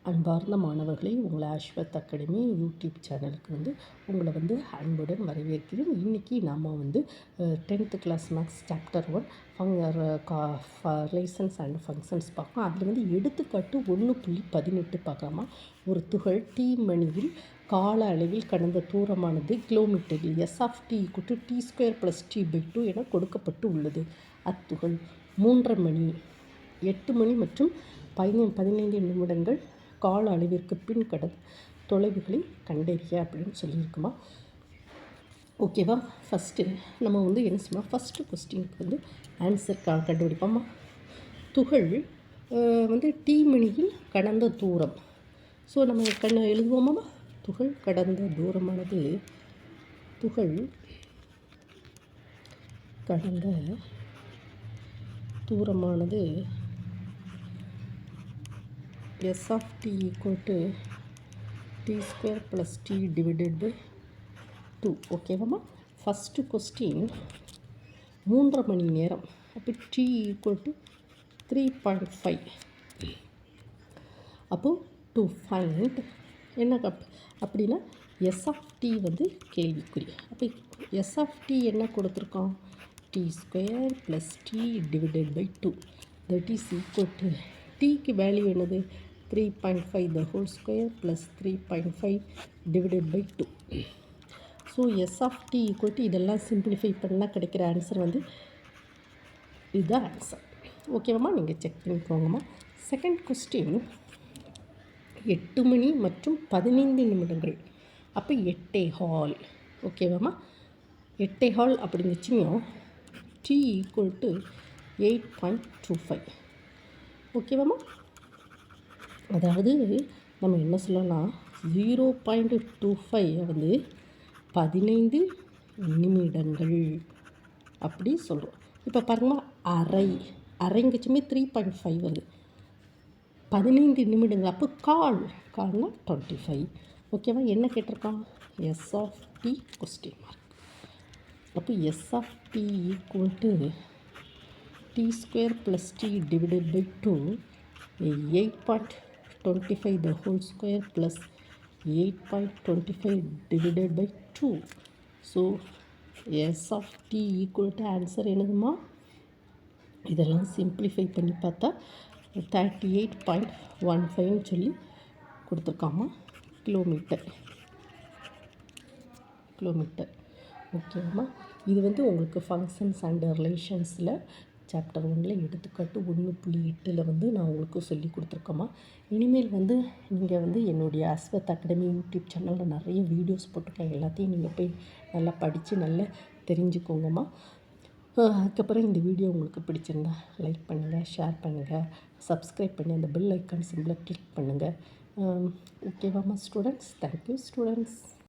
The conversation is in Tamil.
அன்பார்ந்த மாணவர்களே, உங்களை ஆஷ்வத் அகாடமி யூடியூப் சேனலுக்கு உங்களை அன்புடன் வரவேற்கிறேன். இன்றைக்கி நாம் 10th class maths chapter 1 relations and functions பார்க்கலாம். அதில் எடுத்துக்காட்டு 1.18 பார்க்கலாமா. ஒரு துகள் டி மணியில் கால அளவில் கடந்த தூரமானது கிலோமீட்டரில் S(t) t² + t/2 என கொடுக்கப்பட்டு உள்ளது. அத்துகள் 3:30 மணி, 8 மணி மற்றும் 15 நிமிடங்கள் கால அளவிற்கு பின் கடந்த தொலைவுகளை கண்டறிய அப்படின்னு சொல்லியிருக்குமா. ஓகேவா. ஃபஸ்ட்டு நம்ம என்ன செய்யணும், ஃபஸ்ட்டு கொஸ்டினுக்கு ஆன்சர் கண்டுபிடிப்போமா. துகள் டி மணியில் கடந்த தூரம். ஸோ நம்ம எழுதுவோமா. துகள் கடந்த தூரமானது S(t) t² + t/2. ஓகேவாம்மா. First question 3:30 மணி நேரம். அப்போ t = 3.5. அப்போது டு ஃபைண்ட் என்ன அப்படின்னா S(t) கேள்விக்குறி. அப்போ S(t) என்ன கொடுத்துருக்கோம், t² + t/2. That is equal to டீக்கு வேல்யூ என்னது, 3.5 the whole square plus 3.5 / 2. So S(t) இதெல்லாம் சிம்பிளிஃபை பண்ணால் கிடைக்கிற ஆன்சர் இதுதான் ஆன்சர். ஓகேவாம்மா, நீங்கள் செக் பண்ணிக்கோங்கம்மா. செகண்ட் கொஸ்டின் 8 மணி மற்றும் 15 நிமிடங்கள். அப்போ 8:15. ஓகேவாம்மா. 8:15 அப்படிங்கச்சியும் t = 8.25. ஓகேவாம்மா. அதாவது நம்ம என்ன சொல்லலாம், 0.25 15 நிமிடங்கள் அப்படி சொல்கிறோம். இப்போ பாருங்கம்மா, அரைங்கச்சுமே 3.5 வருது, 15 நிமிடங்கள். அப்போ கால்னா 25. ஓகேவா. என்ன கேட்டிருக்கோம், S(t) கொஸ்டின் மார்க். அப்போ S(t) = t² + t/2 8.25 the whole square plus 8.25 / 2. So S(t) = answer என்னதுமா, இதெல்லாம் சிம்பிளிஃபை பண்ணி பார்த்தா 38.15 சொல்லி கொடுத்துருக்காமா. கிலோமீட்டர். ஓகேவாம்மா. இது உங்களுக்கு ஃபங்க்ஷன்ஸ் அண்ட் ரிலேஷன்ஸில் சாப்டர் 1 எடுத்துக்காட்டு 1.8 நான் உங்களுக்கு சொல்லி கொடுத்துருக்கோம்மா. இனிமேல் நீங்கள் என்னுடைய ஆஷ்வத் அகாடமி யூடியூப் சேனலில் நிறைய வீடியோஸ் போட்டிருக்கேன். எல்லாத்தையும் நீங்கள் போய் நல்லா படித்து நல்லா தெரிஞ்சுக்கோங்கம்மா. அதுக்கப்புறம் இந்த வீடியோ உங்களுக்கு பிடிச்சிருந்தா லைக் பண்ணுங்கள், ஷேர் பண்ணுங்கள், சப்ஸ்கிரைப் பண்ணி அந்த பெல் ஐக்கான் சிம்பிளை கிளிக் பண்ணுங்கள். ஓகேவாம்மா ஸ்டூடெண்ட்ஸ். Thank you students.